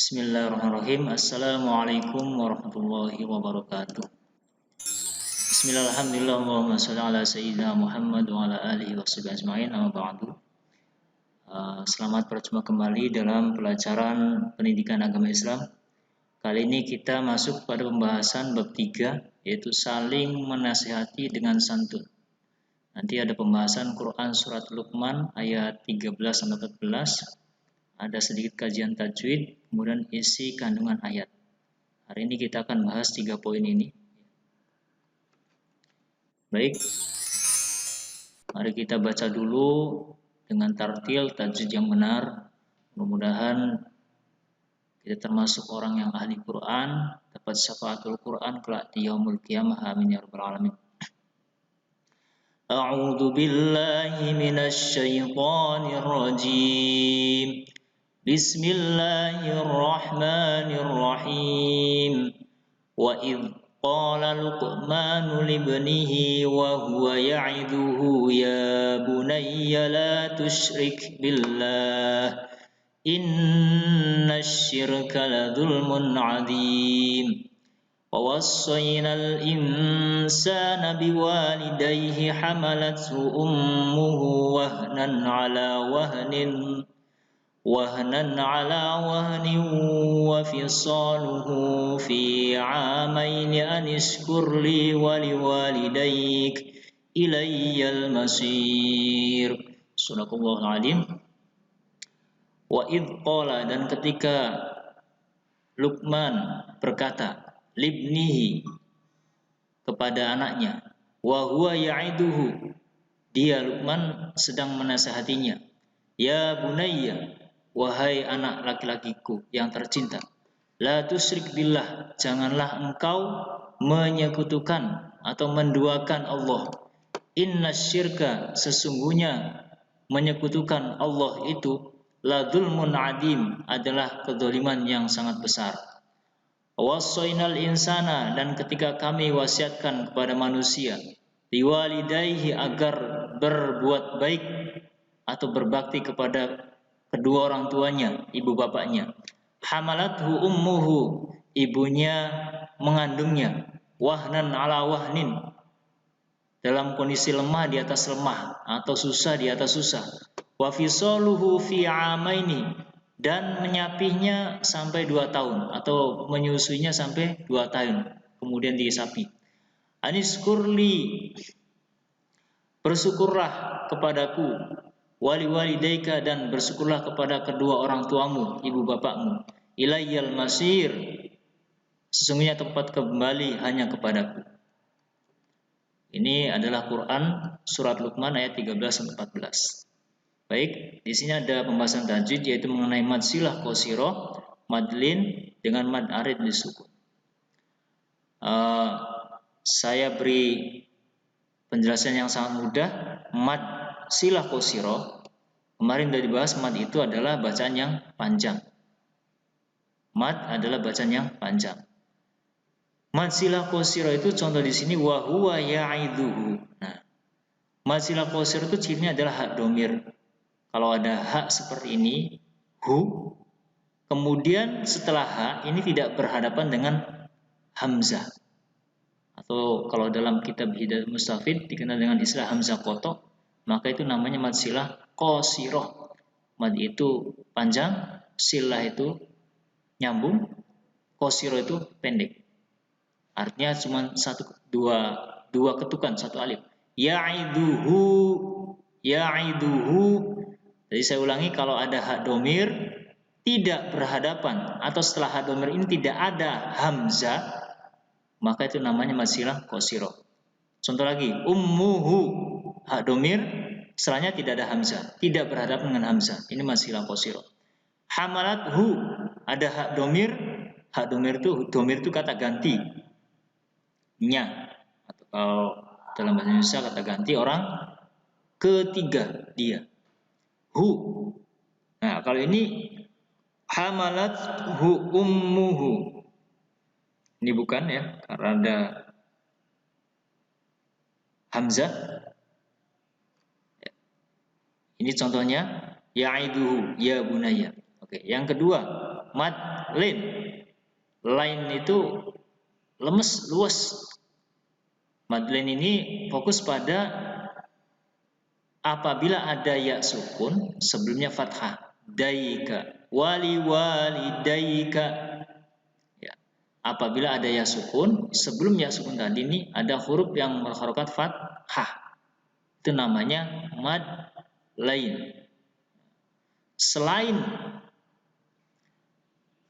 Bismillahirrahmanirrahim. Assalamualaikum warahmatullahi wabarakatuh. Bismillahirrahmanirrahim. Allahumma sholli ala sayyidina Muhammad wa ala alihi washabihi ajmain. Amma ba'du. Selamat berjumpa kembali dalam pelajaran pendidikan agama Islam. Kali ini kita masuk pada pembahasan bab 3, yaitu saling menasihati dengan santun. Nanti ada pembahasan Quran surat Luqman ayat 13-14. Ada sedikit kajian tajwid, kemudian isi kandungan ayat. Hari ini kita akan bahas 3 poin ini. Baik, mari kita baca dulu dengan tartil tajwid yang benar. Mudah-mudahan kita termasuk orang yang ahli Quran, dapat syafaatul Quran kelak di yaumul qiyamah. Amin ya rabbal alamin. A'udzu billahi minasy syaithanir rajim. Bismillahirrahmanirrahim. Wa idh qala Luqmanu libnihi wa huwa ya'iduhu ya bunayya la tusyrik billah innash syirka ladzulmun 'adzim. Wa wassaynal insana biwalidayhi hamalathu ummuhu wahnan 'ala wahnin wa fisaluhu fi 'amain an ishkur li wa liwalidayk ilayyal masir. Sadaqallahul azim. Wa idh qala, dan ketika Luqman berkata libnihi, kepada anaknya, wa huwa ya'iduhu, dia Luqman sedang menasihatinya, ya bunayya, wahai anak laki-lakiku yang tercinta, la tusyrik billah, janganlah engkau menyekutukan atau menduakan Allah. Inna syirka, sesungguhnya menyekutukan Allah itu, la dzulmun adim, adalah kezaliman yang sangat besar. Wassaynal insana, dan ketika kami wasiatkan kepada manusia, liwalidayhi, agar berbuat baik atau berbakti kepada kedua orang tuanya, ibu bapaknya. Hamalathu ummuhu, ibunya mengandungnya, wahnan ala wahnin, dalam kondisi lemah di atas lemah atau susah di atas susah. Wa fisaluhu fi 'amaini, dan menyapihnya sampai 2 tahun atau menyusuinya sampai 2 tahun, kemudian disapi. Aniskurli, bersyukurlah kepadaku, wali walidayka, dan bersyukurlah kepada kedua orang tuamu, ibu bapakmu, ilayyal masir, sesungguhnya tempat kembali hanya kepadaku. Ini adalah Quran surat Luqman ayat 13-14. Baik, di sini ada pembahasan tajwid, yaitu mengenai mad silah qasirah, mad lin dengan mad arid disukun. Saya beri penjelasan yang sangat mudah. Mad silah qasirah, kemarin sudah dibahas, mad itu adalah bacaan yang panjang. Mad adalah bacaan yang panjang. Mad silah qasirah itu contoh di sini, wa huwa ya'iduhu. Nah, mad silah qasirah itu cirinya adalah hak domir. Kalau ada hak seperti ini, hu, kemudian setelah hak ini tidak berhadapan dengan hamzah. Atau kalau dalam kitab Hidayatul Mustafid dikenal dengan istilah hamzah kotok, maka itu namanya mad silah qasirah. Mad itu panjang, silah itu nyambung, qasirah itu pendek. Artinya cuma dua ketukan, satu alif. Ya'iduhu, ya'iduhu. Jadi saya ulangi, kalau ada hak domir tidak berhadapan atau setelah hak domir ini tidak ada hamzah, maka itu namanya mad silah qasirah. Contoh lagi, ummuhu, hak domir, setelahnya tidak ada hamzah, tidak berhadapan dengan hamzah, ini mad silah qasirah. Hamalathu, ada hak domir itu kata ganti nya, atau kalau dalam bahasa Indonesia kata ganti orang ketiga, dia, hu. Nah, kalau ini hamalathu ummuhu, ini bukan ya, karena ada hamzah. Ini contohnya ya'iduhu ya bunayya. Oke, yang kedua, mad lain. Lain itu lemes, luas. Mad lain ini fokus pada apabila ada ya sukun sebelumnya fathah. Daika, walidaika. Ya. Apabila ada ya sukun, sebelum ya sukun tadi ini ada huruf yang berharokat fathah. Itu namanya mad lain. Selain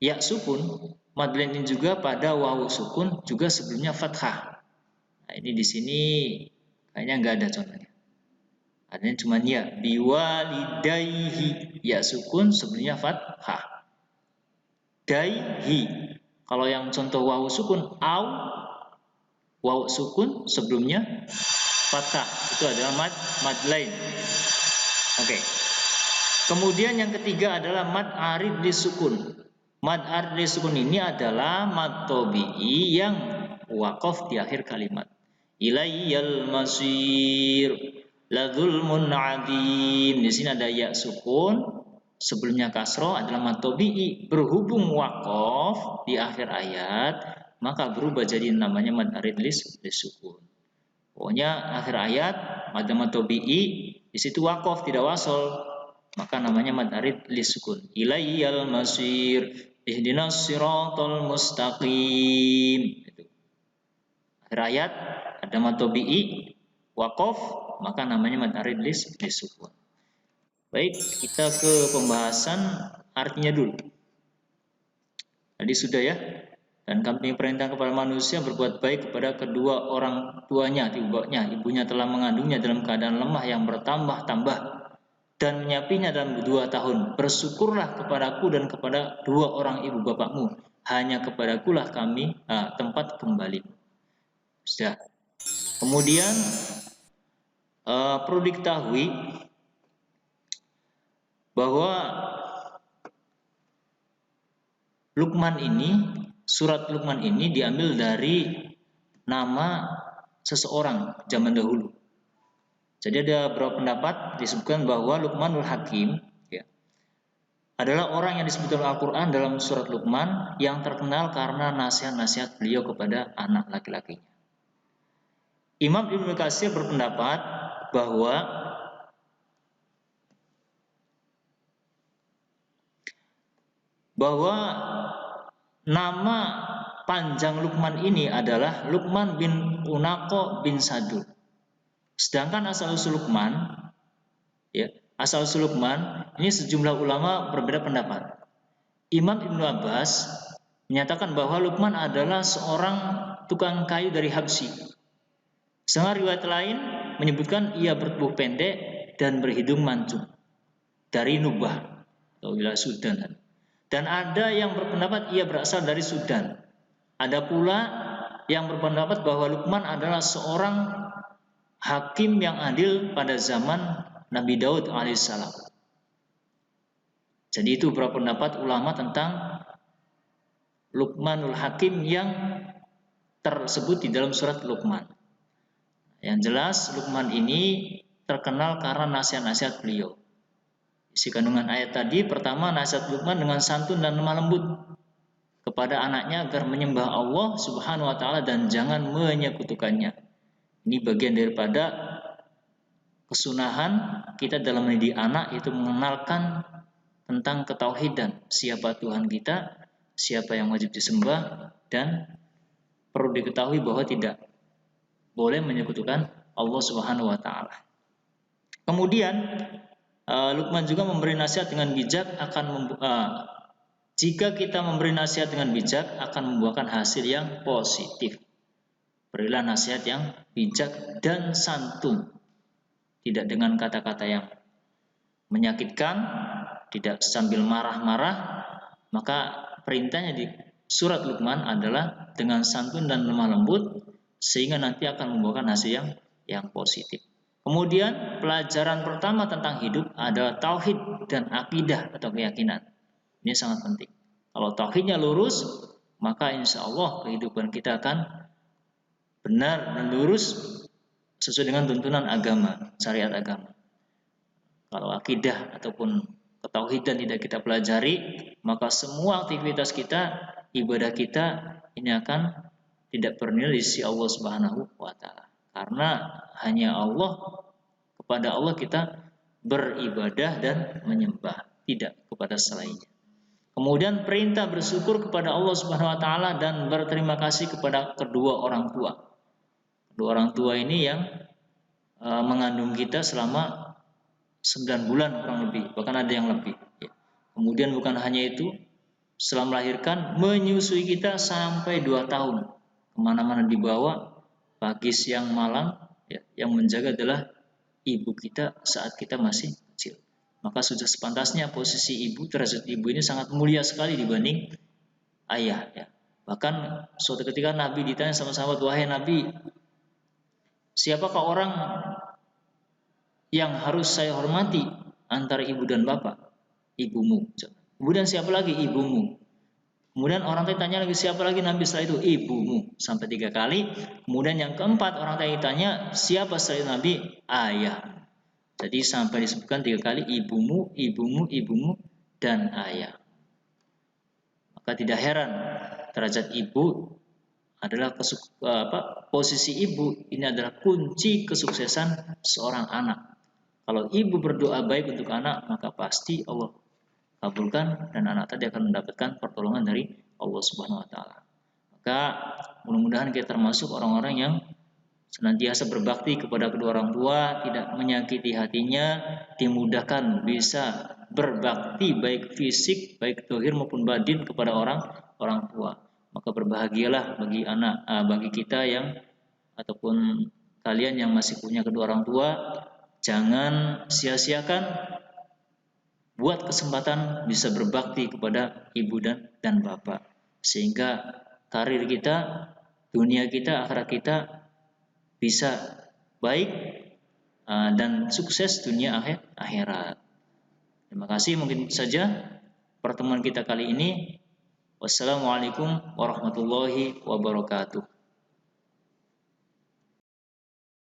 ya sukun, mad lain ini juga pada wawu sukun juga sebelumnya fathah. Nah, ini di sini kayaknya nggak ada contohnya. Adanya cuma ya, biwalidayhi, ya sukun sebelumnya fathah. Daihi. Kalau yang contoh wawu sukun, au, wawu sukun sebelumnya fathah. Itu adalah mad lain. Oke. Kemudian yang ketiga adalah mad arid lisukun. Mad arid lisukun ini adalah mad tabi'i yang waqaf di akhir kalimat. Ilayyal masir. La zulmun adim. Di sini ada ya sukun, sebelumnya kasroh adalah mad tabi'i, berhubung waqaf di akhir ayat, maka berubah jadi namanya mad arid lisukun. Pokoknya akhir ayat ada mad tabi'i, di situ waqaf tidak wasol, maka namanya mad arid lisukun. Ilayyal masir, ihdinas siratal mustaqim. Itu. Akhir ayat ada mad tabi'i, waqaf, maka namanya mad arid lisukun. Baik, kita ke pembahasan artinya dulu. Tadi sudah ya. Dan kami perintah kepada manusia berbuat baik kepada kedua orang tuanya, ibunya telah mengandungnya dalam keadaan lemah yang bertambah-tambah dan menyapinya dalam 2 tahun. Bersyukurlah kepadaku dan kepada 2 orang ibu bapakmu. Hanya kepadakulah kami tempat kembali. Sudah. Kemudian perlu diketahui bahwa surat Luqman ini diambil dari nama seseorang zaman dahulu. Jadi ada beberapa pendapat disebutkan bahwa Luqmanul Hakim adalah orang yang disebutkan Al-Quran dalam surat Luqman yang terkenal karena nasihat-nasihat beliau kepada anak laki-lakinya. Imam Ibnu Katsir berpendapat bahwa nama panjang Luqman ini adalah Luqman bin Unaqo bin Sadul. Sedangkan asal-usul Luqman, asal-usul Luqman ini sejumlah ulama berbeda pendapat. Imam Ibnu Abbas menyatakan bahwa Luqman adalah seorang tukang kayu dari Habsyi. Sedangkan riwayat lain menyebutkan ia bertubuh pendek dan berhidung mancung dari Nubah atau wilayah Sudan. Dan ada yang berpendapat ia berasal dari Sudan. Ada pula yang berpendapat bahwa Luqman adalah seorang hakim yang adil pada zaman Nabi Daud alaihissalam. Jadi itu beberapa pendapat ulama tentang Luqmanul Hakim yang tersebut di dalam surat Luqman. Yang jelas Luqman ini terkenal karena nasihat-nasihat beliau. Isi kandungan ayat tadi, pertama nasihat Luqman dengan santun dan lemah lembut kepada anaknya agar menyembah Allah Subhanahu wa taala dan jangan menyekutukannya. Ini bagian daripada kesunahan kita dalam mendidik anak, itu mengenalkan tentang ketauhidan, siapa Tuhan kita, siapa yang wajib disembah, dan perlu diketahui bahwa tidak boleh menyekutukan Allah Subhanahu wa taala. Kemudian Luqman juga memberi nasihat dengan bijak jika kita memberi nasihat dengan bijak akan membuahkan hasil yang positif. Berilah nasihat yang bijak dan santun, tidak dengan kata-kata yang menyakitkan, tidak sambil marah-marah. Maka perintahnya di surat Luqman adalah dengan santun dan lemah lembut, sehingga nanti akan membuahkan hasil yang positif. Kemudian pelajaran pertama tentang hidup adalah tauhid dan akidah atau keyakinan. Ini sangat penting. Kalau tauhidnya lurus, maka insya Allah kehidupan kita akan benar dan lurus sesuai dengan tuntunan agama, syariat agama. Kalau akidah ataupun ketauhidan tidak kita pelajari, maka semua aktivitas kita, ibadah kita ini akan tidak bernilai di sisi Allah Subhanahu wa taala. Karena hanya Allah, kepada Allah kita beribadah dan menyembah, tidak kepada selainnya. Kemudian perintah bersyukur kepada Allah Subhanahu wa taala dan berterima kasih kepada kedua orang tua. Kedua orang tua ini yang mengandung kita selama 9 bulan kurang lebih, bahkan ada yang lebih. Kemudian bukan hanya itu, setelah melahirkan menyusui kita sampai 2 tahun, kemana-mana dibawa, pagi siang malam, yang menjaga adalah ibu kita saat kita masih kecil. Maka sudah sepantasnya posisi ibu, derajat ibu ini sangat mulia sekali dibanding ayah. Bahkan suatu ketika Nabi ditanya sama sahabat, wahai Nabi, siapakah orang yang harus saya hormati antara ibu dan bapak? Ibumu. Kemudian siapa lagi? Ibumu. Kemudian orang tanya lagi, siapa lagi Nabi setelah itu? Ibumu. Sampai 3 kali. Kemudian yang keempat orang tanya, siapa setelah Nabi? Ayah. Jadi sampai disebutkan 3 kali, ibumu, ibumu, ibumu, dan ayah. Maka tidak heran derajat ibu adalah posisi ibu ini adalah kunci kesuksesan seorang anak. Kalau ibu berdoa baik untuk anak, maka pasti Allah kabulkan dan anak tadi akan mendapatkan pertolongan dari Allah Subhanahu wa taala. Maka mudah-mudahan kita termasuk orang-orang yang senantiasa berbakti kepada kedua orang tua, tidak menyakiti hatinya, dimudahkan bisa berbakti baik fisik, baik zahir maupun batin kepada orang tua. Maka berbahagialah bagi kita yang ataupun kalian yang masih punya kedua orang tua, jangan sia-siakan buat kesempatan bisa berbakti kepada ibu dan bapak, sehingga karir kita, dunia kita, akhirat kita bisa baik dan sukses dunia akhirat. Terima kasih, mungkin saja pertemuan kita kali ini. Wassalamualaikum warahmatullahi wabarakatuh.